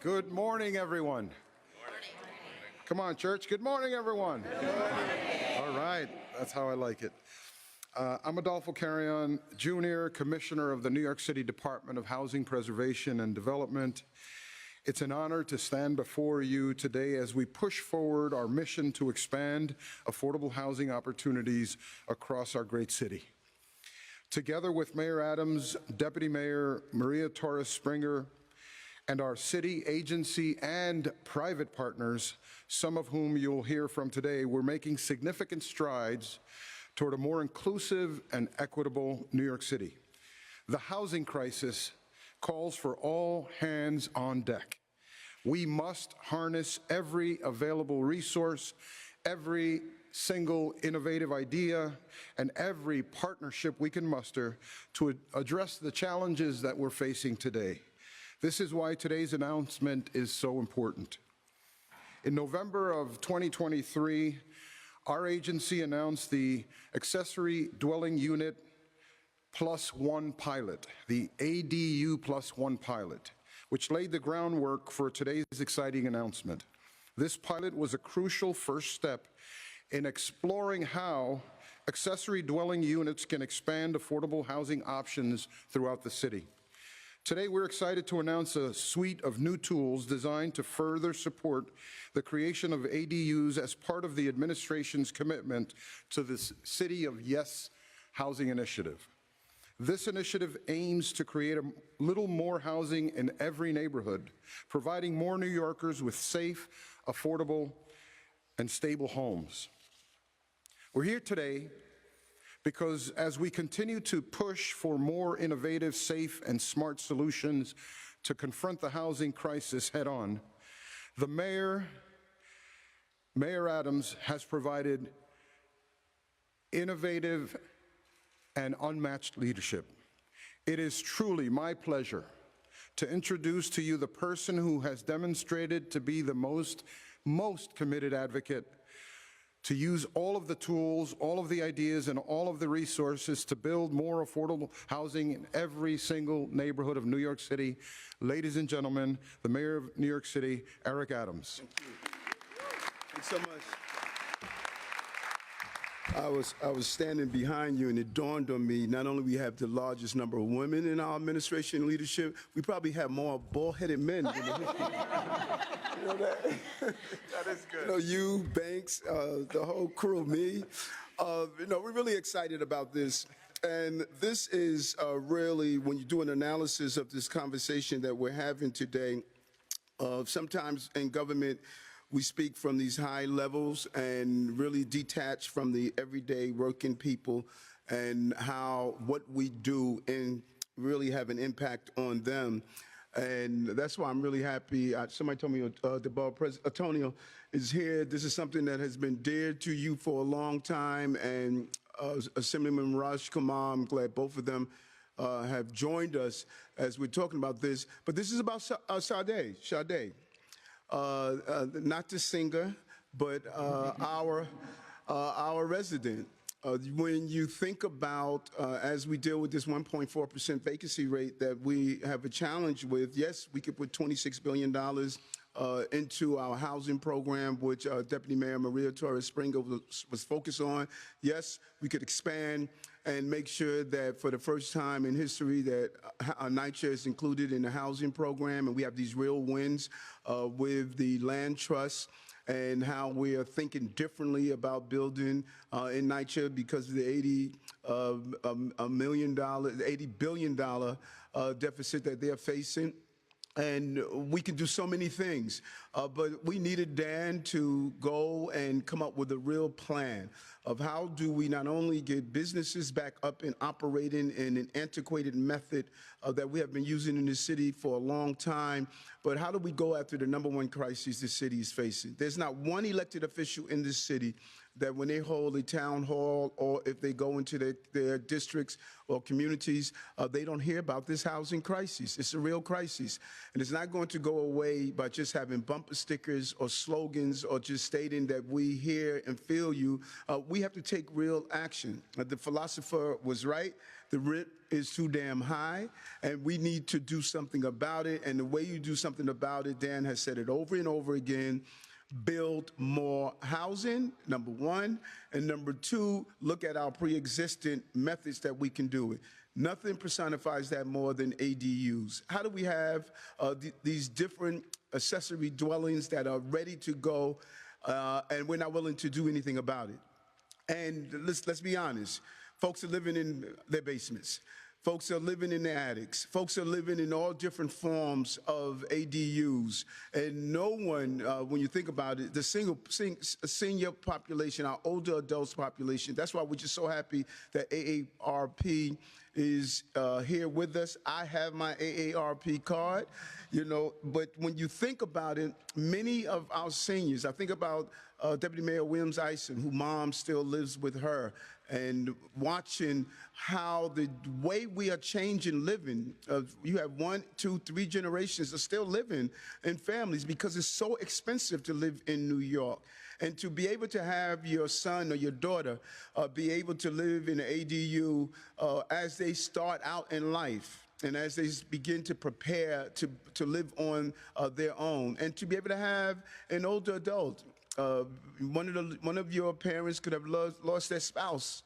Good morning, everyone. Come on, church. Good morning, everyone. Good morning. All right. That's how I like it. I'm Adolfo Carrion, Junior Commissioner of the New York City Department of Housing Preservation and Development. It's an honor to stand before you today as we push forward our mission to expand affordable housing opportunities across our great city. Together with Mayor Adams, Deputy Mayor Maria Torres Springer, and our city, agency, and private partners, some of whom you'll hear from today, we're making significant strides toward a more inclusive and equitable New York City. The housing crisis calls for all hands on deck. We must harness every available resource, every single innovative idea, and every partnership we can muster to address the challenges that we're facing today. This is why today's announcement is so important. In November of 2023, our agency announced the Accessory Dwelling Unit Plus One pilot, the ADU Plus One pilot, which laid the groundwork for today's exciting announcement. This pilot was a crucial first step in exploring how accessory dwelling units can expand affordable housing options throughout the city. Today, we're excited to announce a suite of new tools designed to further support the creation of ADUs as part of the administration's commitment to the City of Yes housing initiative. This initiative aims to create a little more housing in every neighborhood, providing more New Yorkers with safe, affordable, and stable homes. We're here today because as we continue to push for more innovative, safe, and smart solutions to confront the housing crisis head-on, the Mayor Adams, has provided innovative and unmatched leadership. It is truly my pleasure to introduce to you the person who has demonstrated to be the most committed advocate to use all of the tools, all of the ideas, and all of the resources to build more affordable housing in every single neighborhood of New York City. Ladies and gentlemen, the Mayor of New York City, Eric Adams. Thank you. Thanks so much. I was standing behind you, and it dawned on me, not only we have the largest number of women in our administration leadership, we probably have more bald-headed men than the history. You know that? That is good. You know, you, Banks, the whole crew, me. We're really excited about this. And this is really, when you do an analysis of this conversation that we're having today, sometimes in government, we speak from these high levels and really detach from the everyday working people and how what we do and really have an impact on them. And that's why I'm really happy. Somebody told me the borough president, Antonio, is here. This is something that has been dear to you for a long time. And Assemblyman Raj Kumar, I'm glad both of them have joined us as we're talking about this. But this is about Sade, not the singer, but our resident. When you think about, as we deal with this 1.4% vacancy rate that we have a challenge with, yes, we could put $26 billion into our housing program, which Deputy Mayor Maria Torres Springer was focused on. Yes, we could expand and make sure that for the first time in history that NYCHA is included in the housing program, and we have these real wins with the land trust and how we are thinking differently about building in NYCHA because of the $80 billion deficit that they're facing. And we can do so many things, but we needed Dan to go and come up with a real plan of how do we not only get businesses back up and operating in an antiquated method that we have been using in the city for a long time, but how do we go after the #1 crisis the city is facing? There's not one elected official in this city that when they hold a town hall or if they go into their districts or communities, they don't hear about this housing crisis. It's a real crisis. And it's not going to go away by just having bumper stickers or slogans or just stating that we hear and feel you. We have to take real action. The philosopher was right. The rent is too damn high, and we need to do something about it. And the way you do something about it, Dan has said it over and over again, build more housing, number one. And number two, look at our pre-existing methods that we can do it. Nothing personifies that more than ADUs. How do we have these different accessory dwellings that are ready to go, and we're not willing to do anything about it? And let's be honest. Folks are living in their basements. Folks are living in their attics. Folks are living in all different forms of ADUs. And no one, when you think about it, the senior population, our older adults population, that's why we're just so happy that AARP is here with us. I have my AARP card, but when you think about it, many of our seniors, I think about Deputy Mayor Williams Eisen, whose mom still lives with her, and watching how the way we are changing living, you have 1, 2, 3 generations are still living in families because it's so expensive to live in New York. And to be able to have your son or your daughter be able to live in an ADU as they start out in life and as they begin to prepare to live on their own, and to be able to have an older adult. One of your parents could have lost their spouse,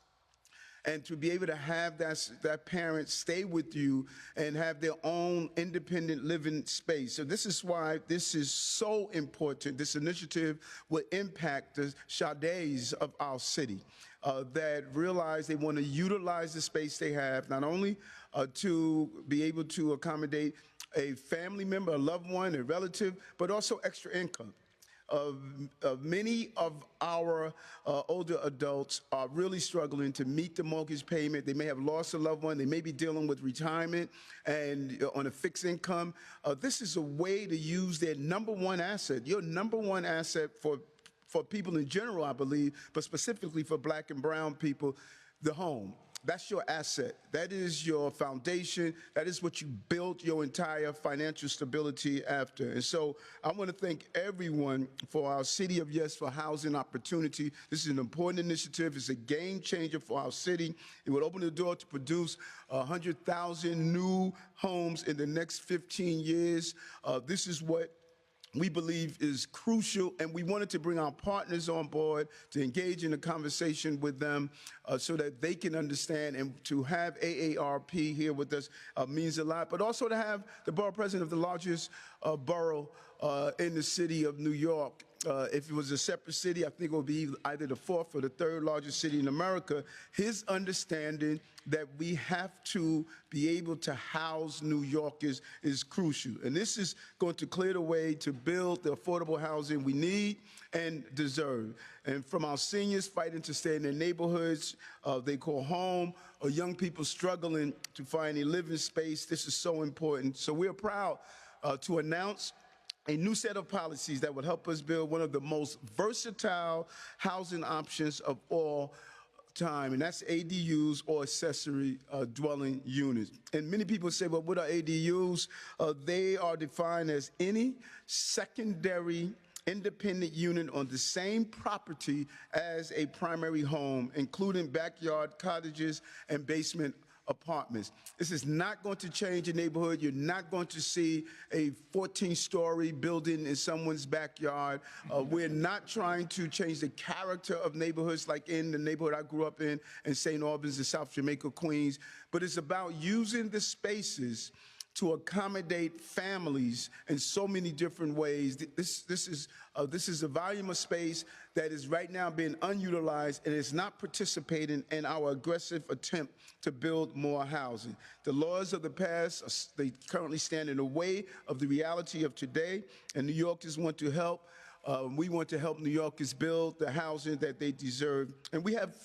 and to be able to have that parent stay with you and have their own independent living space. So this is why this is so important. This initiative will impact the Sades of our city that realize they want to utilize the space they have, not only to be able to accommodate a family member, a loved one, a relative, but also extra income. Many of our older adults are really struggling to meet the mortgage payment. They may have lost a loved one. They may be dealing with retirement and on a fixed income. This is a way to use their number one asset, your number one asset for people in general, I believe, but specifically for Black and brown people, the home. That's your asset. That is your foundation. That is what you built your entire financial stability after. And so I want to thank everyone for our City of Yes for housing opportunity. This is an important initiative. It's a game changer for our city. It will open the door to produce 100,000 new homes in the next 15 years. This is what we believe is crucial, and we wanted to bring our partners on board to engage in a conversation with them so that they can understand, and to have AARP here with us means a lot, but also to have the borough president of the largest borough in the city of New York. If it was a separate city, I think it would be either the 4th or the 3rd largest city in America. His understanding that we have to be able to house New Yorkers is crucial. And this is going to clear the way to build the affordable housing we need and deserve. And from our seniors fighting to stay in their neighborhoods they call home, or young people struggling to find a living space, this is so important. So we're proud to announce a new set of policies that would help us build one of the most versatile housing options of all time, and that's ADUs, or accessory dwelling units. And many people say, well, what are ADUs? They are defined as any secondary independent unit on the same property as a primary home, including backyard cottages and basement apartments. This is not going to change the neighborhood. You're not going to see a 14-story building in someone's backyard. We're not trying to change the character of neighborhoods like in the neighborhood I grew up in St. Albans in South Jamaica, Queens, but it's about using the spaces to accommodate families in so many different ways. This is a volume of space that is right now being unutilized and is not participating in our aggressive attempt to build more housing. The laws of the past, they currently stand in the way of the reality of today, and New Yorkers want to help. We want to help New Yorkers build the housing that they deserve. And we have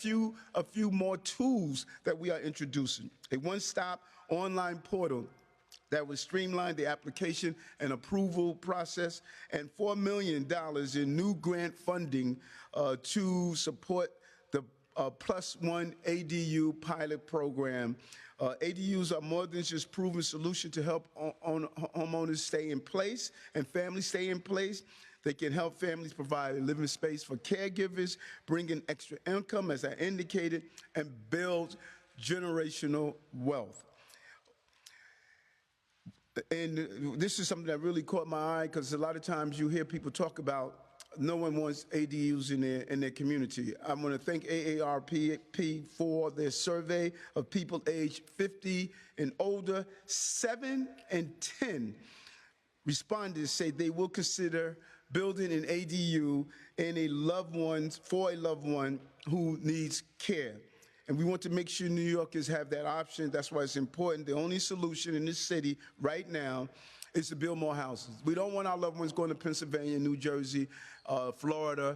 a few more tools that we are introducing. A one-stop online portal that would streamline the application and approval process, and $4 million in new grant funding to support the Plus One ADU pilot program. ADUs are more than just proven solution to help homeowners stay in place and families stay in place. They can help families provide a living space for caregivers, bring in extra income, as I indicated, and build generational wealth. And this is something that really caught my eye, because a lot of times you hear people talk about no one wants ADUs in their community. I want to thank AARP for their survey of people aged 50 and older. 7 in 10 respondents say they will consider building an ADU for a loved one who needs care. And we want to make sure New Yorkers have that option. That's why it's important. The only solution in this city right now is to build more houses. We don't want our loved ones going to Pennsylvania, New Jersey, Florida,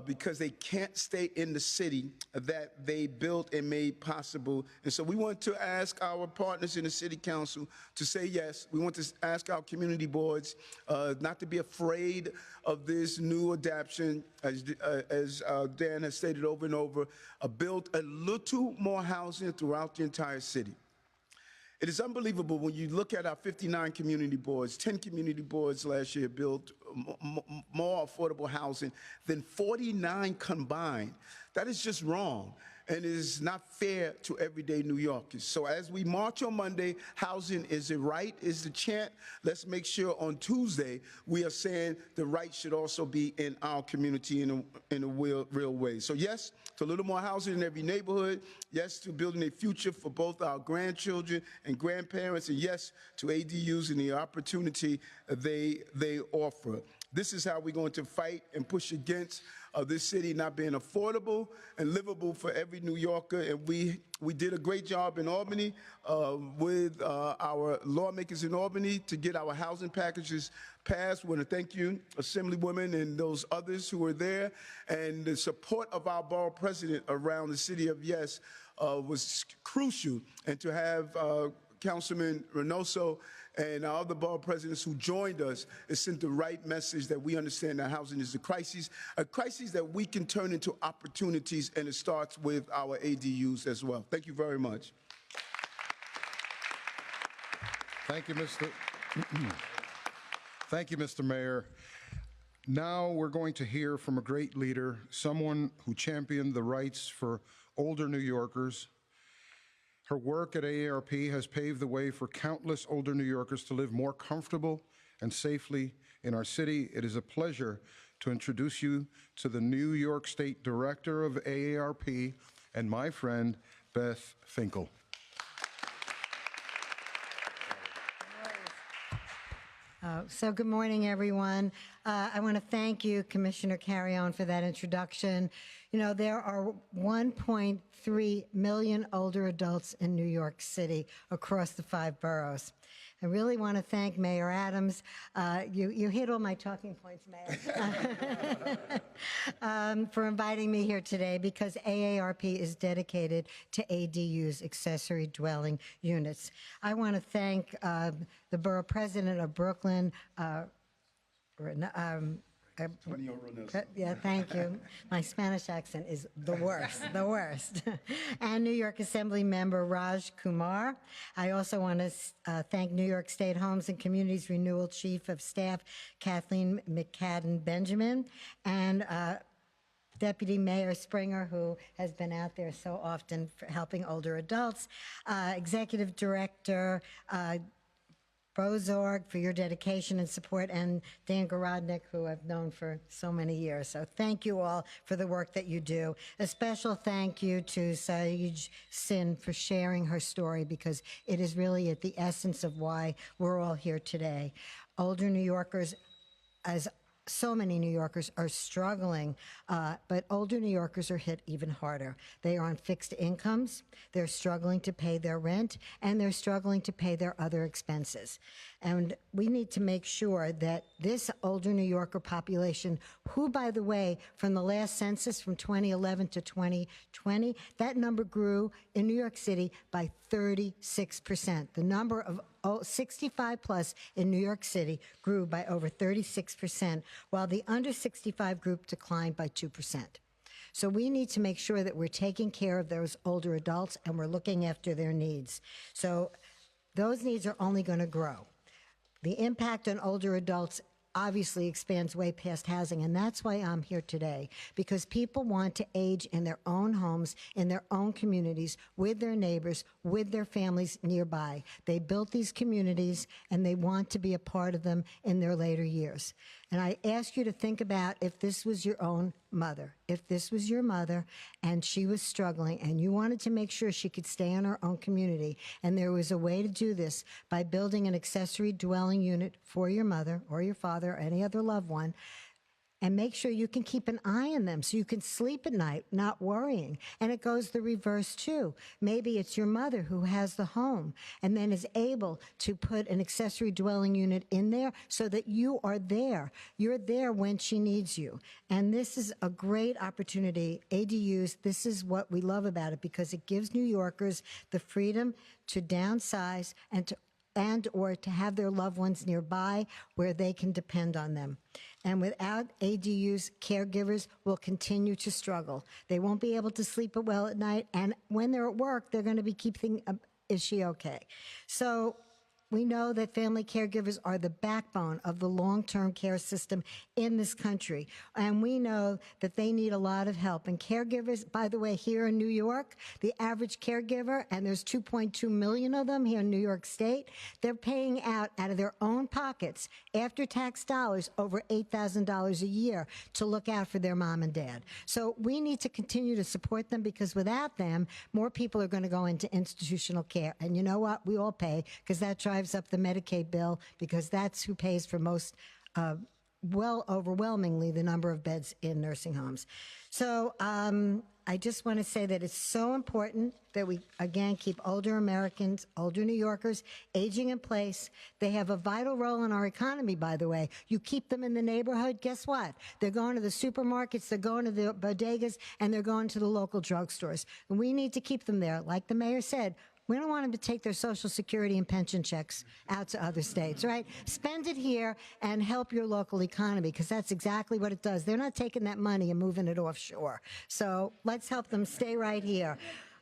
because they can't stay in the city that they built and made possible. And so we want to ask our partners in the city council to say yes. We want to ask our community boards not to be afraid of this new adaptation, as Dan has stated over and over, build a little more housing throughout the entire city. It is unbelievable when you look at our 59 community boards. 10 community boards last year built more affordable housing than 49 combined. That is just wrong, and it is not fair to everyday New Yorkers. So as we march on Monday, housing is a right, is the chant. Let's make sure on Tuesday we are saying the right should also be in our community in a real way. So yes, to a little more housing in every neighborhood. Yes, to building a future for both our grandchildren and grandparents. And yes, to ADUs and the opportunity they offer. This is how we're going to fight and push against this city not being affordable and livable for every New Yorker. And we did a great job in Albany with our lawmakers in Albany to get our housing packages passed. We want to thank you, Assemblywomen, and those others who were there. And the support of our borough president around the city of Yes was crucial. And to have Councilman Reynoso and our other borough presidents who joined us, it sent the right message that we understand that housing is a crisis that we can turn into opportunities, and it starts with our ADUs as well. Thank you very much. Thank you, Mr. Thank you, Mr. Mayor. Now we're going to hear from a great leader, someone who championed the rights for older New Yorkers. Her work at AARP has paved the way for countless older New Yorkers to live more comfortable and safely in our city. It is a pleasure to introduce you to the New York State Director of AARP and my friend, Beth Finkel. So good morning, everyone. I want to thank you, Commissioner Carrion, for that introduction. You know, there are 1.3 million older adults in New York City across the 5 boroughs. I really want to thank Mayor Adams. You hit all my talking points, Mayor, for inviting me here today, because AARP is dedicated to ADUs, accessory dwelling units. I want to thank the borough president of Brooklyn, yeah, thank you. My Spanish accent is the worst, the worst. And New York Assembly member Raj Kumar. I also want to thank New York State Homes and Communities Renewal Chief of Staff Kathleen McCadden-Benjamin, and Deputy Mayor Springer, who has been out there so often for helping older adults, Executive Director Bozorg, for your dedication and support, and Dan Gorodnik, who I've known for so many years. So thank you all for the work that you do. A special thank you to Saeed Sin for sharing her story, because it is really at the essence of why we're all here today. Older New Yorkers, as so many New Yorkers, are struggling, but older New Yorkers are hit even harder. They are on fixed incomes, they're struggling to pay their rent, and they're struggling to pay their other expenses. And we need to make sure that this older New Yorker population, who, by the way, from the last census from 2011 to 2020, that number grew in New York City by 36%. The number of 65 plus in New York City grew by over 36%, while the under 65 group declined by 2%. So we need to make sure that we're taking care of those older adults and we're looking after their needs. So those needs are only going to grow. The impact on older adults obviously expands way past housing, and that's why I'm here today, because people want to age in their own homes, in their own communities, with their neighbors, with their families nearby. They built these communities, and they want to be a part of them in their later years. And I ask you to think about if this was your own mother, if this was your mother and she was struggling and you wanted to make sure she could stay in her own community, and there was a way to do this by building an accessory dwelling unit for your mother or your father or any other loved one, and make sure you can keep an eye on them so you can sleep at night not worrying. And it goes the reverse too. Maybe it's your mother who has the home and then is able to put an accessory dwelling unit in there so that you are there. You're there when she needs you. And this is a great opportunity. ADUs, this is what we love about it, because it gives New Yorkers the freedom to downsize and or to have their loved ones nearby where they can depend on them. And without ADUs, caregivers will continue to struggle. They won't be able to sleep well at night, and when they're at work, they're going to be keeping, is she okay? So we know that family caregivers are the backbone of the long-term care system in this country, and we know that they need a lot of help. And caregivers, by the way, here in New York, the average caregiver, and there's 2.2 million of them here in New York State, they're paying out of their own pockets, after-tax dollars, over $8,000 a year to look out for their mom and dad. So we need to continue to support them, because without them, more people are going to go into institutional care. And you know what? We all pay, because that drives up the Medicaid bill, because that's who pays for most, overwhelmingly, the number of beds in nursing homes. So I just want to say that it's so important that we, again, keep older Americans, older New Yorkers, aging in place. They have a vital role in our economy, by the way. You keep them in the neighborhood, guess what? They're going to the supermarkets, they're going to the bodegas, and they're going to the local drugstores. And we need to keep them there. Like the mayor said, we don't want them to take their Social Security and pension checks out to other states, right? Spend it here and help your local economy, because that's exactly what it does. They're not taking that money and moving it offshore. So let's help them stay right here.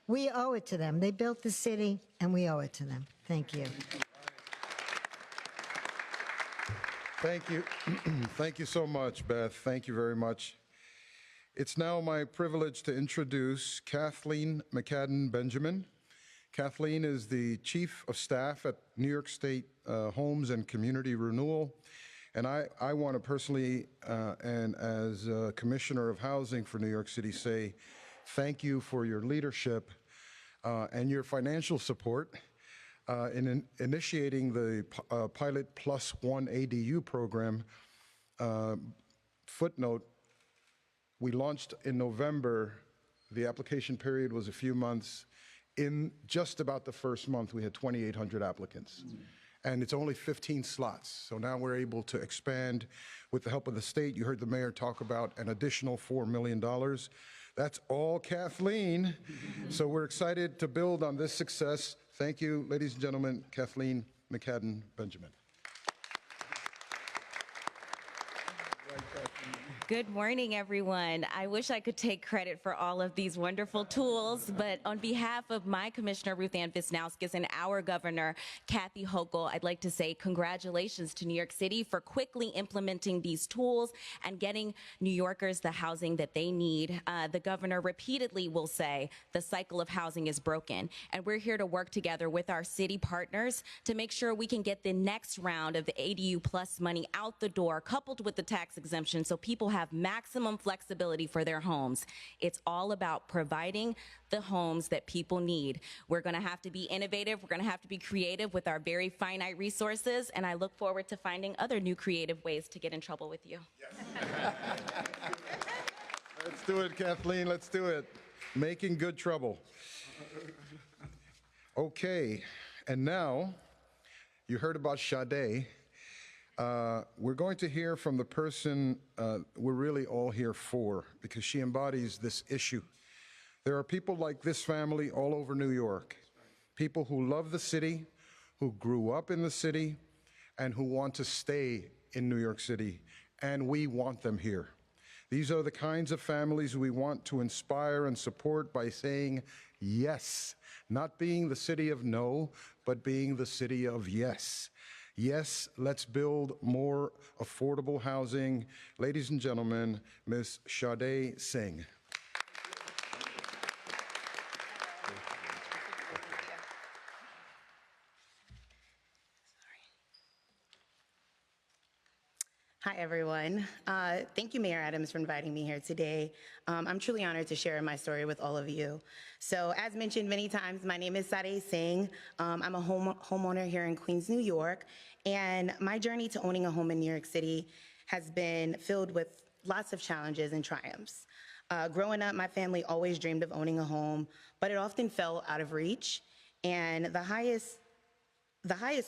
We owe it to them. They built the city, and we owe it to them. Thank you. Thank you. Thank you so much, Beth. Thank you very much. It's now my privilege to introduce Kathleen McCadden Benjamin. Kathleen is the Chief of Staff at New York State Homes and Community Renewal. And I want to personally, and as Commissioner of Housing for New York City, say thank you for your leadership and your financial support in initiating the Pilot Plus One ADU program. Footnote, we launched in November. The application period was a few months. In just about the first month, we had 2,800 applicants. And it's only 15 slots. So now we're able to expand with the help of the state. You heard the mayor talk about an additional $4 million. That's all Kathleen. So we're excited to build on this success. Thank you, ladies and gentlemen, Kathleen McCadden Benjamin. Good morning, everyone. I wish I could take credit for all of these wonderful tools, but on behalf of my Commissioner, Ruth Ann Wisniewskis, and our Governor, Kathy Hochul, I'd like to say congratulations to New York City for quickly implementing these tools and getting New Yorkers the housing that they need. The Governor repeatedly will say the cycle of housing is broken, and we're here to work together with our city partners to make sure we can get the next round of the ADU Plus money out the door, coupled with the tax exemption, so people have maximum flexibility for their homes. It's all about providing the homes that people need. We're going to have to be innovative. We're going to have to be creative with our very finite resources, and I look forward to finding other new creative ways to get in trouble with you. Yes. Let's do it, Kathleen. Let's do it. Making good trouble. Okay, and now You heard about Sade. We're going to hear from the person we're really all here for, because she embodies this issue. There are people like this family all over New York, people who love the city, who grew up in the city, and who want to stay in New York City, and we want them here. These are the kinds of families we want to inspire and support by saying yes, not being the city of no, but being the city of yes. Yes, let's build more affordable housing. Ladies and gentlemen, Ms. Sade Singh. Hi, everyone. Thank you, Mayor Adams, for inviting me here today. I'm truly honored to share my story with all of you. So, as mentioned many times, my name is Sade Singh. I'm a homeowner here in Queens, New York, and my journey to owning a home in New York City has been filled with lots of challenges and triumphs. Growing up, my family always dreamed of owning a home, but it often fell out of reach, and the highest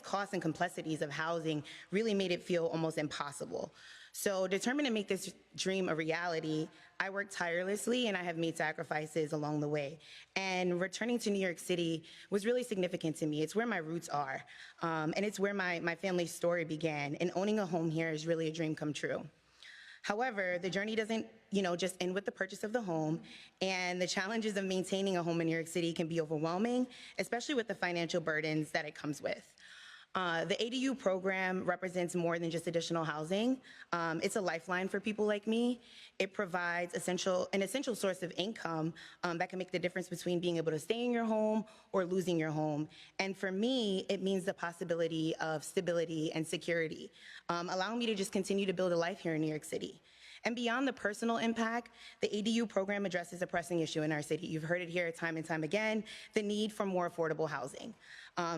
costs and complexities of housing really made it feel almost impossible. So, determined to make this dream a reality, I worked tirelessly and I have made sacrifices along the way. And returning to New York City was really significant to me. It's where my roots are, and it's where my family's story began. And owning a home here is really a dream come true. However, the journey doesn't, just end with the purchase of the home, and the challenges of maintaining a home in New York City can be overwhelming, especially with the financial burdens that it comes with. The ADU program represents more than just additional housing. It's a lifeline for people like me. It provides an essential source of income that can make the difference between being able to stay in your home or losing your home. And for me, it means the possibility of stability and security, allowing me to just continue to build a life here in New York City. And beyond the personal impact, the ADU program addresses a pressing issue in our city. You've heard it here time and time again, the need for more affordable housing.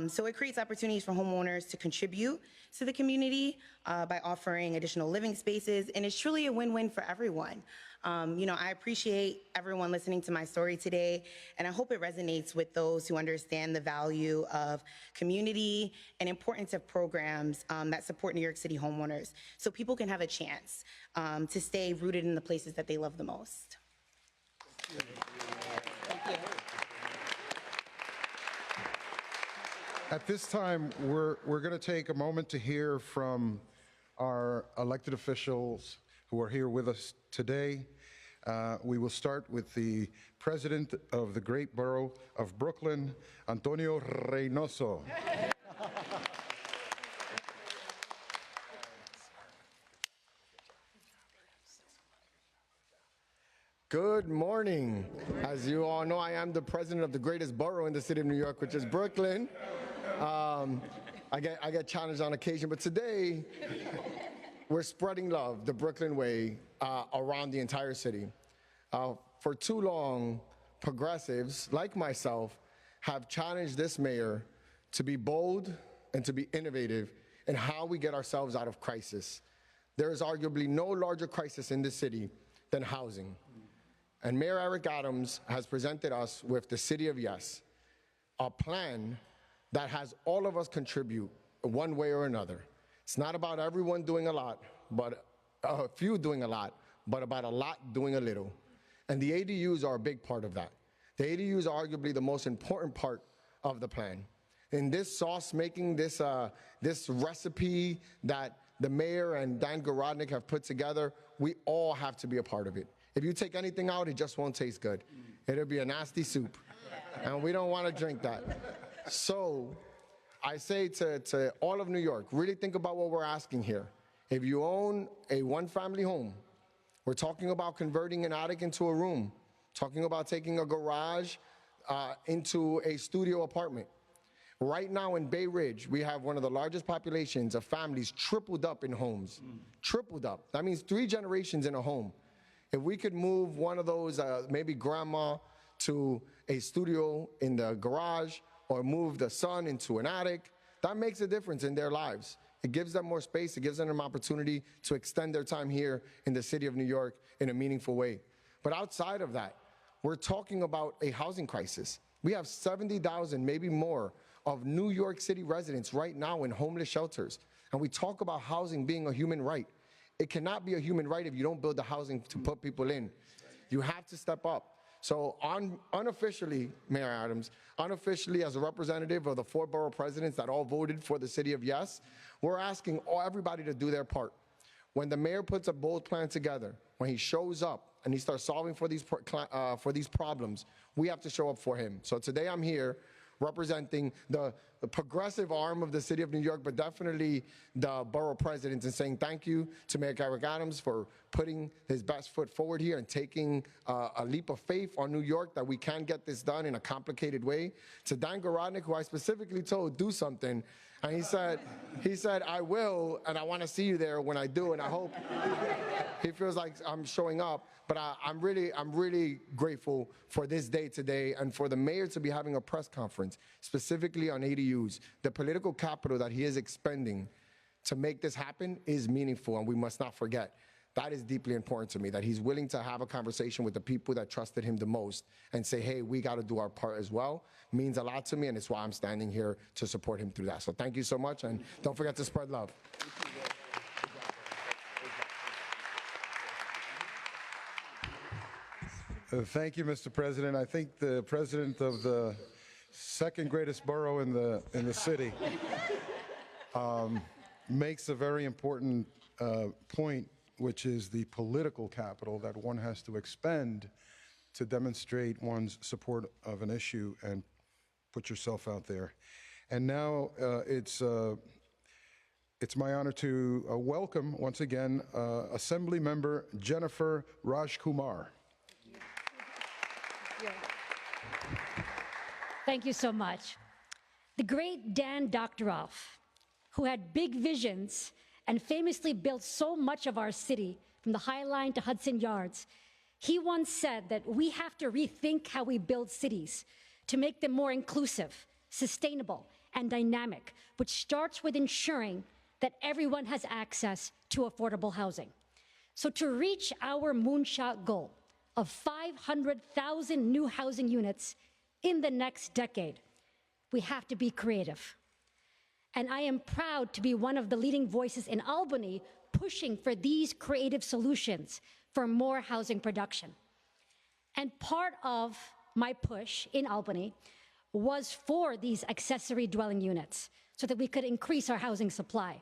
So it creates opportunities for homeowners to contribute to the community by offering additional living spaces, and it's truly a win-win for everyone. I appreciate everyone listening to my story today, and I hope it resonates with those who understand the value of community and importance of programs that support New York City homeowners, so people can have a chance to stay rooted in the places that they love the most. Thank you. At this time, we're going to take a moment to hear from our elected officials who are here with us today. We will start with the president of the great borough of Brooklyn, Antonio Reynoso. Good morning. As you all know, I am the president of the greatest borough in the city of New York, which is Brooklyn. I get challenged on occasion, but today we're spreading love the Brooklyn way around the entire city. For too long, progressives like myself have challenged this mayor to be bold and to be innovative in how we get ourselves out of crisis. There is arguably no larger crisis in this city than housing. And Mayor Eric Adams has presented us with the City of Yes, a plan that has all of us contribute one way or another. It's not about everyone doing a lot, but a few doing a lot, but about a lot doing a little. And the ADUs are a big part of that. The ADUs are arguably the most important part of the plan. In this sauce making, this recipe that the mayor and Dan Garodnick have put together, we all have to be a part of it. If you take anything out, it just won't taste good. It'll be a nasty soup, and we don't want to drink that. So I say to all of New York, really think about what we're asking here. If you own a one-family home, we're talking about converting an attic into a room, talking about taking a garage into a studio apartment. Right now in Bay Ridge, we have one of the largest populations of families tripled up in homes. Tripled up. That means 3 generations in a home. If we could move one of those, maybe grandma, to a studio in the garage, or move the son into an attic, that makes a difference in their lives. It gives them more space. It gives them an opportunity to extend their time here in the city of New York in a meaningful way. But outside of that, we're talking about a housing crisis. We have 70,000, maybe more, of New York City residents right now in homeless shelters. And we talk about housing being a human right. It cannot be a human right if you don't build the housing to put people in. You have to step up. So unofficially, Mayor Adams, unofficially as a representative of the 4 borough presidents that all voted for the city of yes, we're asking everybody to do their part. When the mayor puts a bold plan together, when he shows up and he starts solving for these problems, we have to show up for him. So today I'm here representing the progressive arm of the city of New York, but definitely the borough presidents, and saying thank you to Mayor Eric Adams for putting his best foot forward here and taking a leap of faith on New York that we can get this done in a complicated way. To Dan Garodnick, who I specifically told do something, and he said, I will, and I want to see you there when I do, and I hope he feels like I'm showing up. But I'm really grateful for this day today and for the mayor to be having a press conference specifically on ADUs. The political capital that he is expending to make this happen is meaningful, and we must not forget. That is deeply important to me, that he's willing to have a conversation with the people that trusted him the most and say, hey, we got to do our part as well. Means a lot to me, and it's why I'm standing here to support him through that. So thank you so much, and don't forget to spread love. Thank you, Mr. President. I think the president of the second greatest borough in the city makes a very important point, which is the political capital that one has to expend to demonstrate one's support of an issue and put yourself out there. And now it's my honor to welcome once again Assembly Member Jennifer Rajkumar. Thank you so much. The great Dan Doctoroff, who had big visions and famously built so much of our city, from the High Line to Hudson Yards, he once said that we have to rethink how we build cities to make them more inclusive, sustainable, and dynamic, which starts with ensuring that everyone has access to affordable housing. So to reach our moonshot goal of 500,000 new housing units in the next decade, we have to be creative. And I am proud to be one of the leading voices in Albany pushing for these creative solutions for more housing production. And part of my push in Albany was for these accessory dwelling units so that we could increase our housing supply.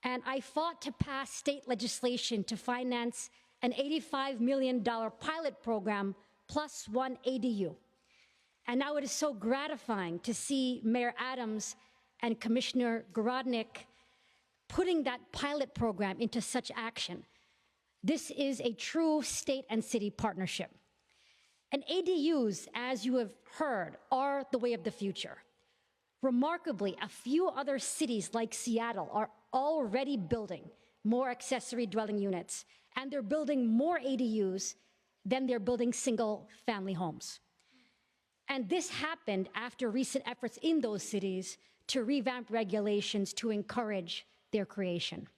And I fought to pass state legislation to finance an $85 million pilot program plus 1 ADU. And now it is so gratifying to see Mayor Adams and Commissioner Garodnick putting that pilot program into such action. This is a true state and city partnership. And ADUs, as you have heard, are the way of the future. Remarkably, a few other cities like Seattle are already building more accessory dwelling units, and they're building more ADUs than they're building single-family homes. And this happened after recent efforts in those cities to revamp regulations to encourage their creation.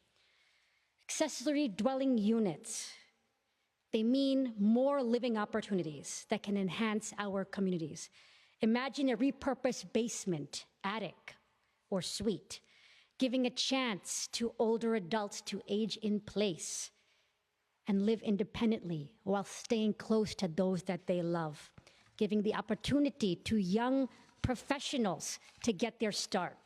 Accessory dwelling units, they mean more living opportunities that can enhance our communities. Imagine a repurposed basement, attic, or suite, giving a chance to older adults to age in place and live independently while staying close to those that they love, giving the opportunity to young professionals to get their start.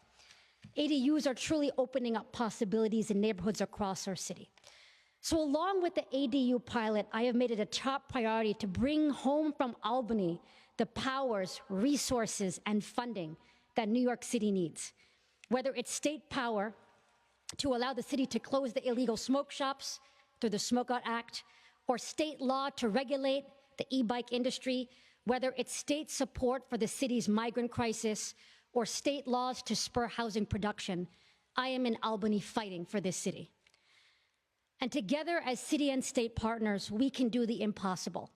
ADUs are truly opening up possibilities in neighborhoods across our city. So along with the ADU pilot, I have made it a top priority to bring home from Albany the powers, resources, and funding that New York City needs. Whether it's state power to allow the city to close the illegal smoke shops through the Smoke Out Act, or state law to regulate the e-bike industry, whether it's state support for the city's migrant crisis, or state laws to spur housing production, I am in Albany fighting for this city. And together as city and state partners, we can do the impossible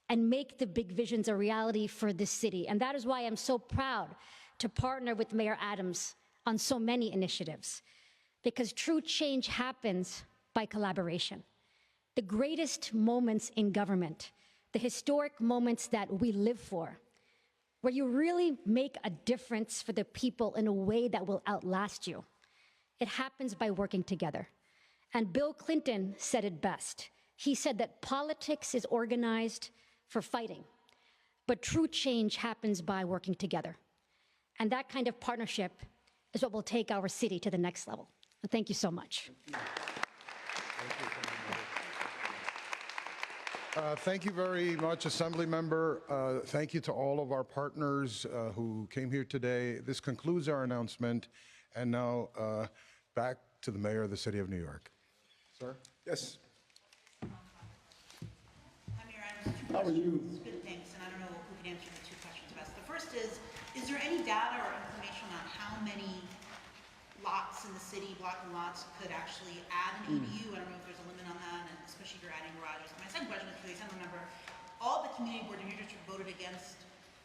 and make the big visions a reality for this city. And that is why I'm so proud to partner with Mayor Adams on so many initiatives, because true change happens by collaboration. The greatest moments in government, the historic moments that we live for, where you really make a difference for the people in a way that will outlast you, it happens by working together. And Bill Clinton said it best. He said that politics is organized for fighting, but true change happens by working together. And that kind of partnership is what will take our city to the next level. And thank you so much. Thank you very much, Assembly Member. Thank you to all of our partners who came here today. This concludes our announcement. And now back to the Mayor of the City of New York. Sir? Yes. Hi, Mayor Adams. How are you? Good, thanks. And I don't know who can answer the two questions best. The first is there any data or information on how many lots in the city, blocking lots, could actually add an ADU? I don't know if there's a limit on that, and especially if you're adding garages. My second question is for the Assembly Member. All the community board in your district voted against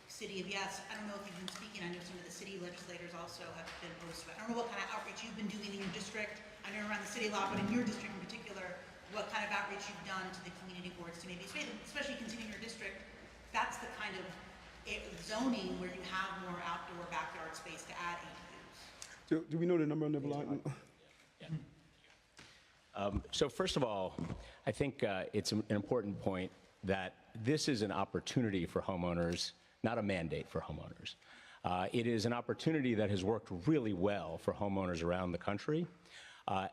City of Yes. I don't know if you've been speaking. I know some of the city legislators also have been opposed to it. I don't know what kind of outreach you've been doing in your district. I know around the city a lot, but in your district in particular, what kind of outreach you've done to the community boards to maybe, especially considering your district, that's the kind of zoning where you have more outdoor backyard space to add ADUs. Do we know the number on the block? So first of all, I think it's an important point that this is an opportunity for homeowners, not a mandate for homeowners. It is an opportunity that has worked really well for homeowners around the country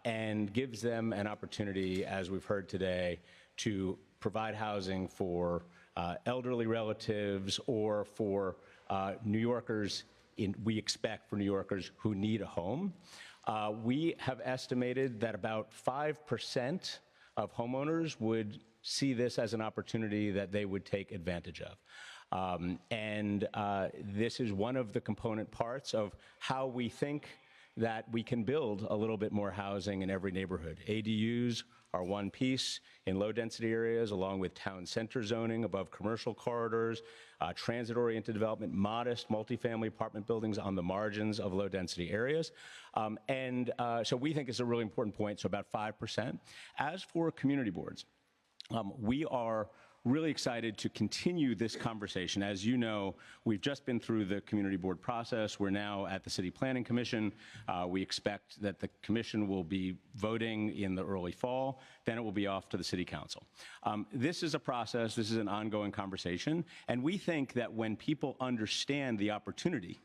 and gives them an opportunity, as we've heard today, to provide housing for elderly relatives or for New Yorkers, we expect for New Yorkers who need a home. We have estimated that about 5% of homeowners would see this as an opportunity that they would take advantage of. This is one of the component parts of how we think that we can build a little bit more housing in every neighborhood. ADUs are one piece in low-density areas, along with town center zoning above commercial corridors, transit-oriented development, modest multifamily apartment buildings on the margins of low-density areas. So we think it's a really important point, so about 5%. As for community boards, we are really excited to continue this conversation. As you know, we've just been through the community board process. We're now at the City Planning Commission. We expect that the commission will be voting in the early fall. Then it will be off to the City Council. This is a process. This is an ongoing conversation. And we think that when people understand the opportunity,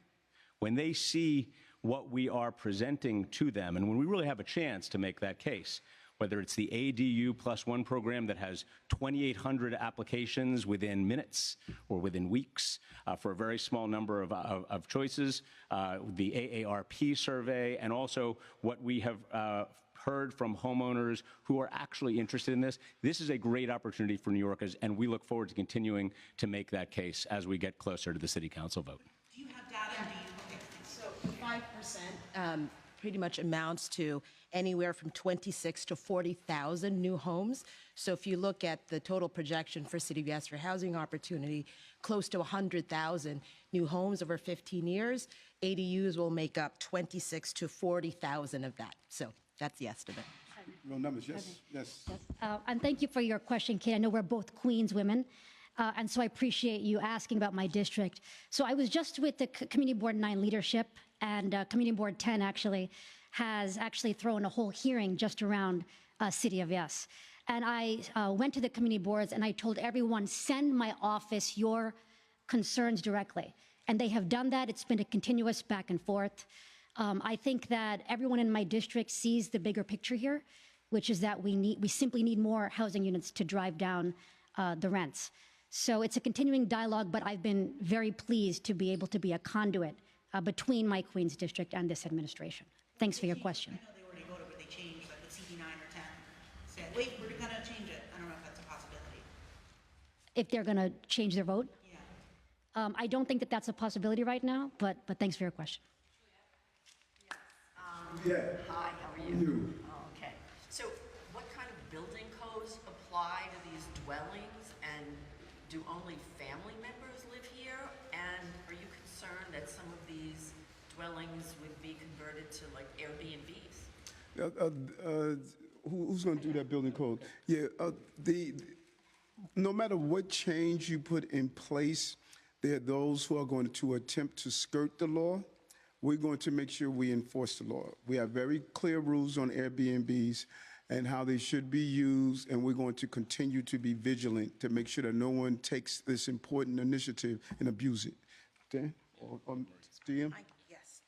when they see what we are presenting to them, and when we really have a chance to make that case, whether it's the ADU Plus One program that has 2,800 applications within minutes or within weeks for a very small number of choices, the AARP survey, and also what we have heard from homeowners who are actually interested in this. This is a great opportunity for New Yorkers, and we look forward to continuing to make that case as we get closer to the City Council vote. Do you have data? And do you? So 5% pretty much amounts to anywhere from 26 to 40,000 new homes. So if you look at the total projection for City of Yes for housing opportunity, close to 100,000 new homes over 15 years, ADUs will make up 26 to 40,000 of that. So that's the estimate. Real numbers, yes, yes. And thank you for your question, Kate. I know we're both Queens women. And so I appreciate you asking about my district. So I was just with the Community Board 9 leadership, and Community Board 10 has thrown a whole hearing just around City of Yes. And I went to the community boards and I told everyone, send my office your concerns directly. And they have done that. It's been a continuous back and forth. I think that everyone in my district sees the bigger picture here, which is that we simply need more housing units to drive down the rents. So it's a continuing dialogue, but I've been very pleased to be able to be a conduit between my Queens district and this administration. Thanks for your question. I know they already voted, but they changed, like with CD 9 or 10, said, wait, we're going to change it. I don't know if that's a possibility. If they're going to change their vote? Yeah. I don't think that that's a possibility right now, but thanks for your question. Yeah. Hi, how are you? Okay. So what kind of building codes apply to these dwellings, and do only family members live here? And are you concerned that some of these dwellings would be converted to like Airbnbs? Who's going to do that building code? Yeah, no matter what change you put in place, There are those who are going to attempt to skirt the law. We're going to make sure we enforce the law. We have very clear rules on Airbnbs and how they should be used, and we're going to continue to be vigilant to make sure that no one takes this important initiative and abuse it. Dan or DM? Yes.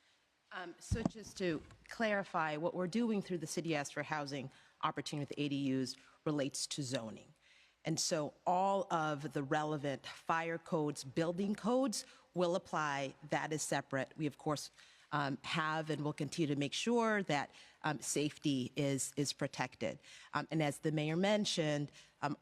So just to clarify, what we're doing through the City Ask for Housing opportunity with ADUs relates to zoning. And so all of the relevant fire codes, building codes will apply. That is separate. We, of course, have and will continue to make sure that safety is protected. And as the mayor mentioned,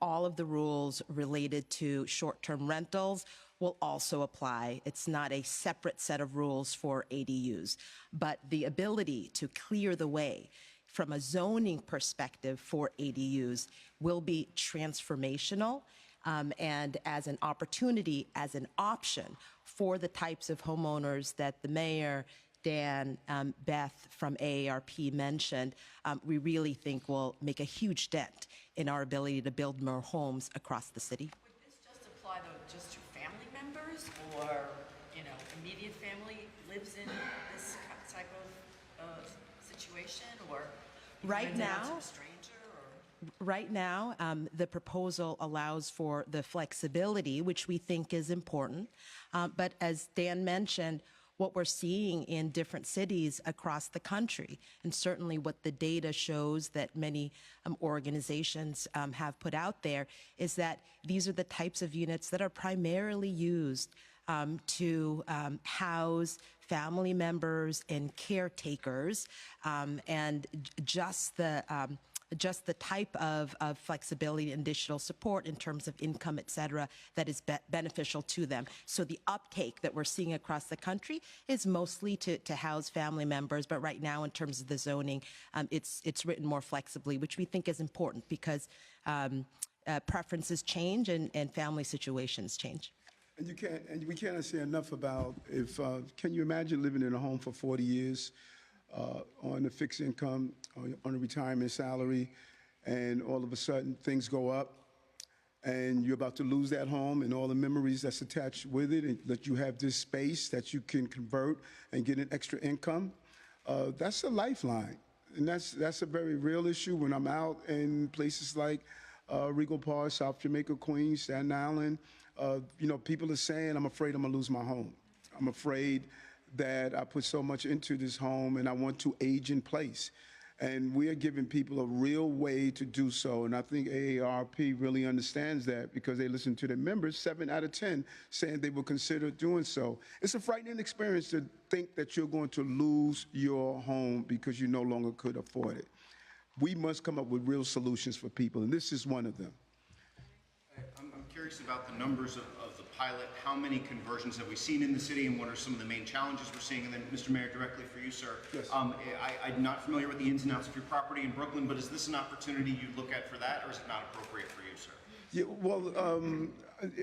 all of the rules related to short-term rentals will also apply. It's not a separate set of rules for ADUs, but the ability to clear the way from a zoning perspective for ADUs will be transformational and as an opportunity, as an option for the types of homeowners that the mayor, Dan, Beth from AARP mentioned, we really think will make a huge dent in our ability to build more homes across the city. Would this just apply though just to family members, or immediate family lives in this type of situation, or right now? To a stranger, or? Right now, the proposal allows for the flexibility, which we think is important. But as Dan mentioned, what we're seeing in different cities across the country, and certainly what the data shows that many organizations have put out there, is that these are the types of units that are primarily used to house family members and caretakers, and just the type of flexibility and additional support in terms of income, et cetera, that is beneficial to them. So the uptake that we're seeing across the country is mostly to house family members, but right now in terms of the zoning, it's written more flexibly, which we think is important because preferences change and family situations change. And we cannot say enough about can you imagine living in a home for 40 years on a fixed income, on a retirement salary, and all of a sudden things go up and you're about to lose that home and all the memories that's attached with it, and that you have this space that you can convert and get an extra income. That's a lifeline. And that's a very real issue when I'm out in places like Regal Park, South Jamaica, Queens, Staten Island. People are saying, I'm afraid I'm gonna lose my home. I'm afraid that I put so much into this home and I want to age in place. And we are giving people a real way to do so. And I think AARP really understands that because they listen to their members, 7 out of 10 saying they will consider doing so. It's a frightening experience to think that you're going to lose your home because you no longer could afford it. We must come up with real solutions for people, and this is one of them. I'm curious about the numbers of the pilot. How many conversions have we seen in the city, and what are some of the main challenges we're seeing? And then, Mr. Mayor, directly for you, sir. Yes. I'm not familiar with the ins and outs of your property in Brooklyn, but is this an opportunity you'd look at for that, or is it not appropriate for you, sir? Yeah, well,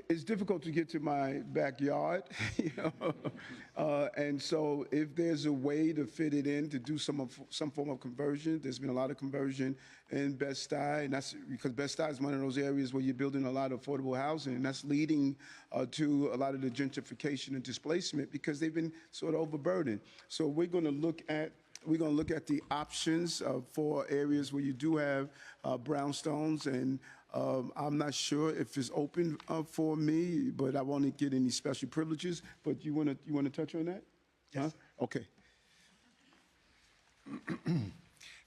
it's difficult to get to my backyard, and so if there's a way to fit it in to do some form of conversion, there's been a lot of conversion in Bed-Stuy, and that's because Bed-Stuy is one of those areas where you're building a lot of affordable housing, and that's leading to a lot of the gentrification and displacement because they've been sort of overburdened. So we're going to look at the options for areas where you do have brownstones, and I'm not sure if it's open for me, but I won't get any special privileges. But you want to touch on that? Yes. Huh? Okay.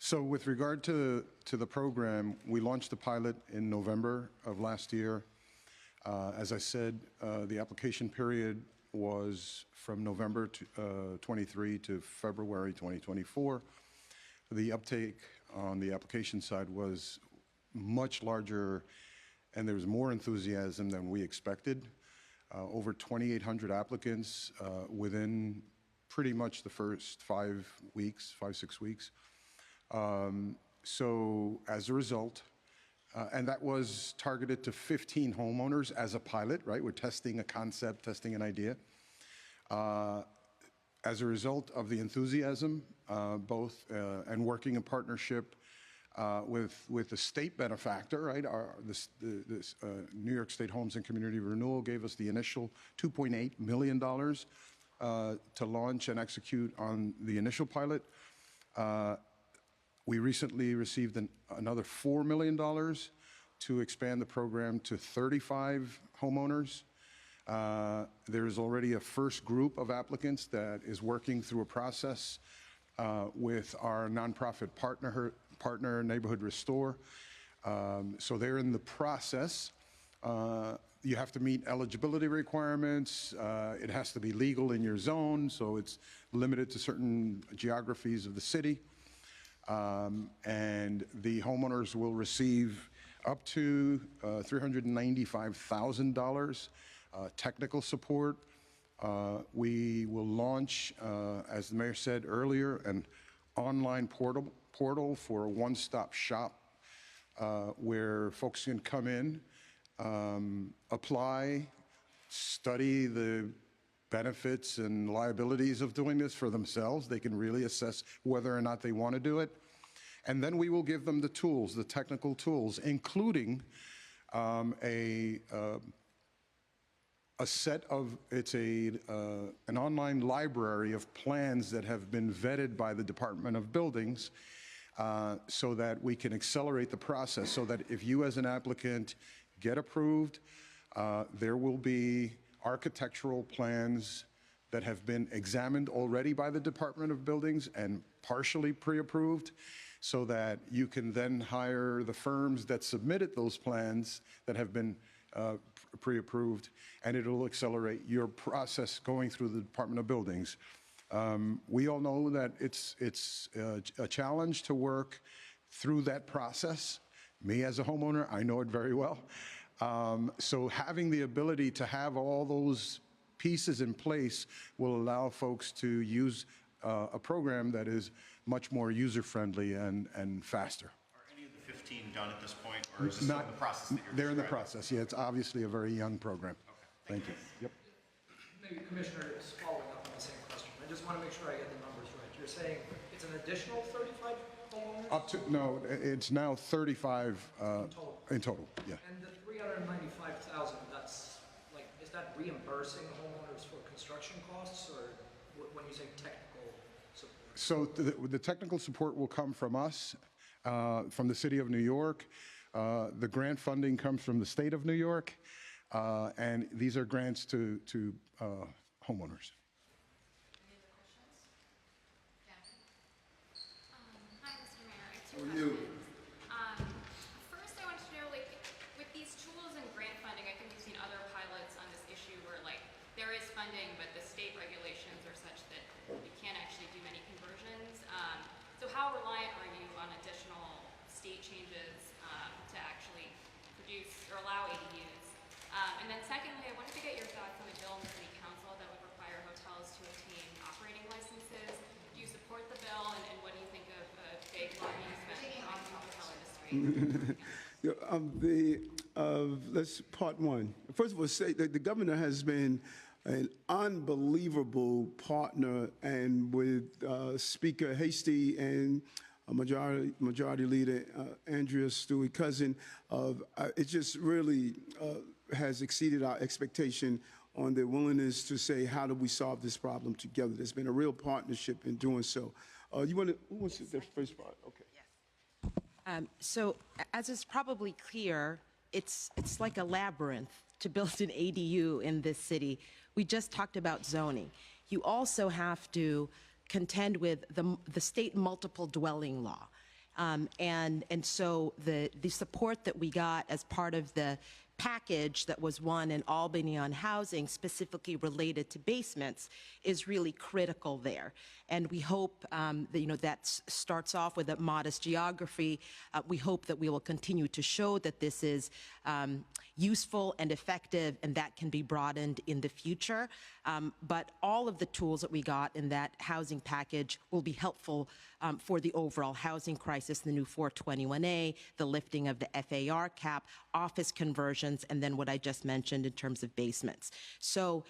So with regard to the program, we launched the pilot in November of last year. As I said, the application period was from November 23 to February 2024. The uptake on the application side was much larger, and there was more enthusiasm than we expected. Over 2,800 applicants within pretty much the first 5, 6 weeks. So as a result, and that was targeted to 15 homeowners as a pilot, right? We're testing a concept, testing an idea. As a result of the enthusiasm, and working in partnership with the state benefactor, right? This New York State Homes and Community Renewal gave us the initial $2.8 million to launch and execute on the initial pilot. We recently received another $4 million to expand the program to 35 homeowners. There is already a first group of applicants that is working through a process with our nonprofit partner Neighborhood Restore. So they're in the process. You have to meet eligibility requirements. It has to be legal in your zone, so it's limited to certain geographies of the city. And the homeowners will receive up to $395,000 technical support. We will launch, as the mayor said earlier, an online portal for a one-stop shop where folks can come in, apply, study the benefits and liabilities of doing this for themselves. They can really assess whether or not they want to do it. And then we will give them the tools, the technical tools, including a set of, it's an online library of plans that have been vetted by the Department of Buildings so that we can accelerate the process, so that if you as an applicant get approved, there will be architectural plans that have been examined already by the Department of Buildings and partially pre-approved, so that you can then hire the firms that submitted those plans that have been pre-approved, and it'll accelerate your process going through the Department of Buildings. We all know that it's a challenge to work through that process. Me as a homeowner, I know it very well. So having the ability to have all those pieces in place will allow folks to use a program that is much more user-friendly and faster. Are any of the 15 done at this point, or is this still in the process that you're They're in the describing? process, yeah. It's obviously a very young program. Okay. Thank you. Yep. Maybe Commissioner, just following up on the same question. I just want to make sure I get the numbers right. You're saying it's an additional 35 homeowners? Up to, no, it's now 35 in total, yeah. And the 395,000, that's like, is that reimbursing homeowners for construction costs, or when you say technical support? So the technical support will come from us, from the City of New York. The grant funding comes from the State of New York, and these are grants to homeowners. Hi, Mr. Mayor. I have two How are you? questions. First, I wanted to know, like, with these tools and grant funding, I think we've seen other pilots on this issue where, like, there is funding, but the state regulations are such that you can't actually do many conversions. So how reliant are you on additional state changes to actually produce or allow ADUs? And then secondly, I wanted to get your thoughts on the bill in the City Council that would require hotels to obtain operating licenses. Do you support the bill, and what do you think of big money spent on the hotel industry? Let's part one. First of all, say that the governor has been an unbelievable partner, and with Speaker Hasty and Majority Leader Andrea Stewart-Cousin, it just really has exceeded our expectation on their willingness to say, how do we solve this problem together? There's been a real partnership in doing so. Who wants the first part? Okay. So as is probably clear, it's like a labyrinth to build an ADU in this city. We just talked about zoning. You also have to contend with the state multiple dwelling law. And so the support that we got as part of the package that was won in Albany on housing, specifically related to basements, is really critical there. And we hope that, that starts off with a modest geography. We hope that we will continue to show that this is useful and effective, and that can be broadened in the future. But all of the tools that we got in that housing package will be helpful for the overall housing crisis, the new 421A, the lifting of the FAR cap, office conversions, and then what I just mentioned in terms of basements. So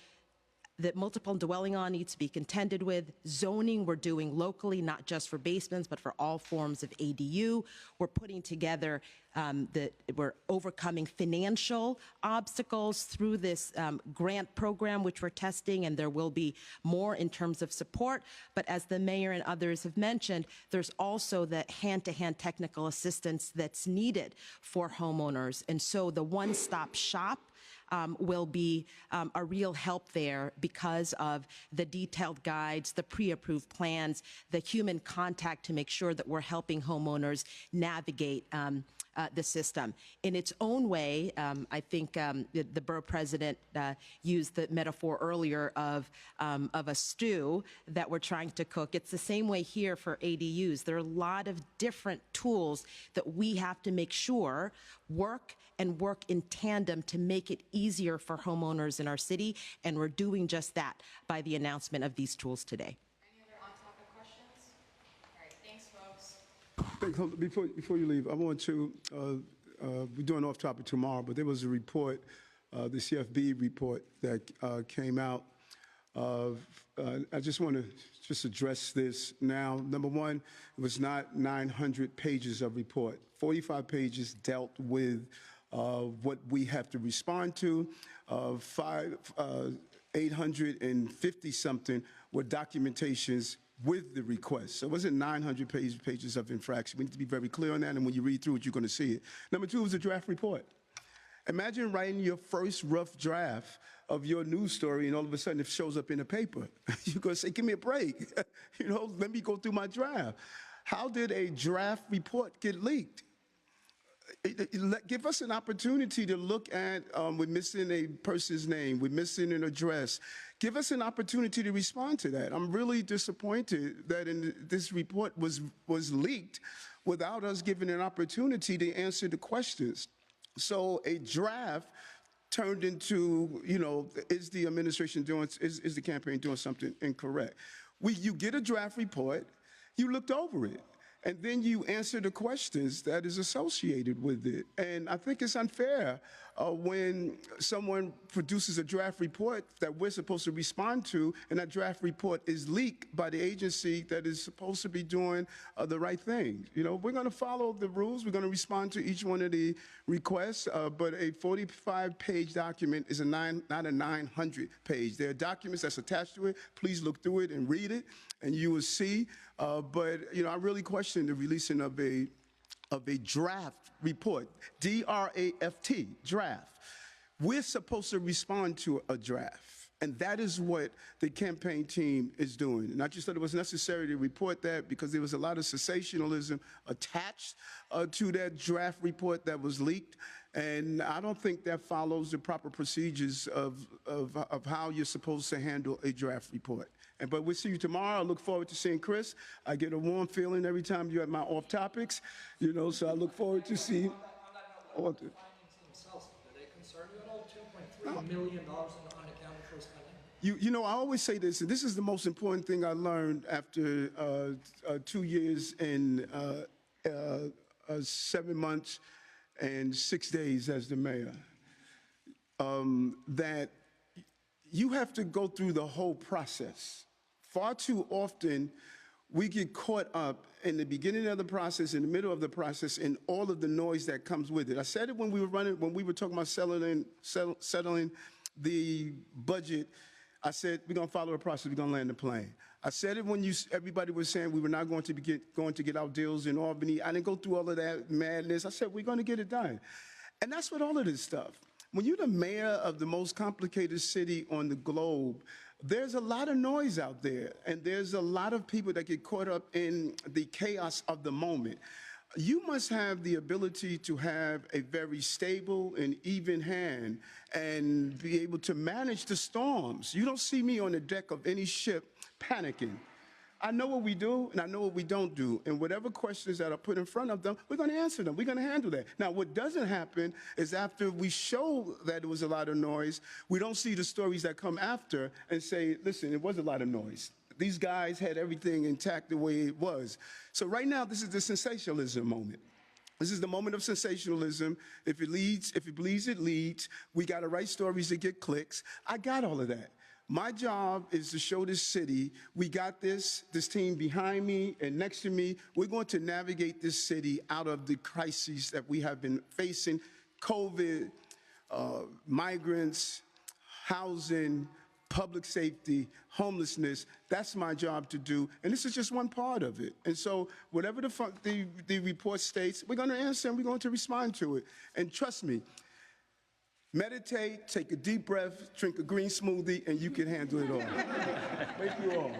that multiple dwelling on needs to be contended with. Zoning we're doing locally, not just for basements, but for all forms of ADU. We're putting together we're overcoming financial obstacles through this grant program, which we're testing, and there will be more in terms of support. But as the mayor and others have mentioned, there's also the hand-to-hand technical assistance that's needed for homeowners. And so the one-stop shop will be a real help there because of the detailed guides, the pre-approved plans, the human contact to make sure that we're helping homeowners navigate the system. In its own way, I think the borough president used the metaphor earlier of a stew that we're trying to cook. It's the same way here for ADUs. There are a lot of different tools that we have to make sure work in tandem to make it easier for homeowners in our city, and we're doing just that by the announcement of these tools today. Any other on-topic questions? All right, thanks, folks. Before you leave, I want to, we're doing off topic tomorrow, but there was a report, the CFB report that came out. I just want to address this now. Number one, it was not 900 pages of report. 45 pages dealt with what we have to respond to. 850 something were documentations with the request. So it wasn't 900 pages of infraction. We need to be very clear on that, and when you read through it, you're going to see it. Number two was a draft report. Imagine writing your first rough draft of your news story, and all of a sudden it shows up in the paper. You're going to say, give me a break. Let me go through my draft. How did a draft report get leaked? Give us an opportunity to look at, we're missing a person's name, we're missing an address. Give us an opportunity to respond to that. I'm really disappointed that this report was leaked without us giving an opportunity to answer the questions. So a draft turned into, is the administration doing, is the campaign doing something incorrect? You get a draft report, you looked over it, and then you answer the questions that is associated with it. And I think it's unfair when someone produces a draft report that we're supposed to respond to, and that draft report is leaked by the agency that is supposed to be doing the right thing. We're going to follow the rules. We're going to respond to each one of the requests, but a 45-page document is not a 900-page. There are documents that's attached to it. Please look through it and read it, and you will see. But I really question the releasing of a draft report, D-R-A-F-T, draft. We're supposed to respond to a draft, and that is what the campaign team is doing. And I just thought it was necessary to report that because there was a lot of sensationalism attached to that draft report that was leaked, and I don't think that follows the proper procedures of how you're supposed to handle a draft report. But we'll see you tomorrow. I look forward to seeing Chris. I get a warm feeling every time you're at my off topics, so I look forward to seeing. Are they concerned at all? $2.3 million in unaccounted for spending? I always say this, and this is the most important thing I learned after 2 years and 7 months and 6 days as the mayor, that you have to go through the whole process. Far too often, we get caught up in the beginning of the process, in the middle of the process, and all of the noise that comes with it. I said it when we were talking about settling the budget. I said we're going to follow the process. We're going to land the plane. I said it when everybody was saying we were not going to get our deals in Albany. I didn't go through all of that madness. I said we're going to get it done, and that's what all of this stuff. When you're the mayor of the most complicated city on the globe, there's a lot of noise out there, and there's a lot of people that get caught up in the chaos of the moment. You must have the ability to have a very stable and even hand and be able to manage the storms. You don't see me on the deck of any ship panicking. I know what we do, and I know what we don't do. And whatever questions that are put in front of them, we're going to answer them. We're going to handle that. Now, what doesn't happen is after we show that it was a lot of noise, we don't see the stories that come after and say, listen, it was a lot of noise. These guys had everything intact the way it was. So right now, this is the sensationalism moment. This is the moment of sensationalism. If it bleeds, it leads. We got to write stories that get clicks. I got all of that. My job is to show this city, we got this team behind me and next to me. We're going to navigate this city out of the crises that we have been facing: COVID, migrants, housing, public safety, homelessness. That's my job to do, and this is just one part of it. And so whatever the report states, we're going to answer and we're going to respond to it. And trust me, meditate, take a deep breath, drink a green smoothie, and you can handle it all. Thank you all.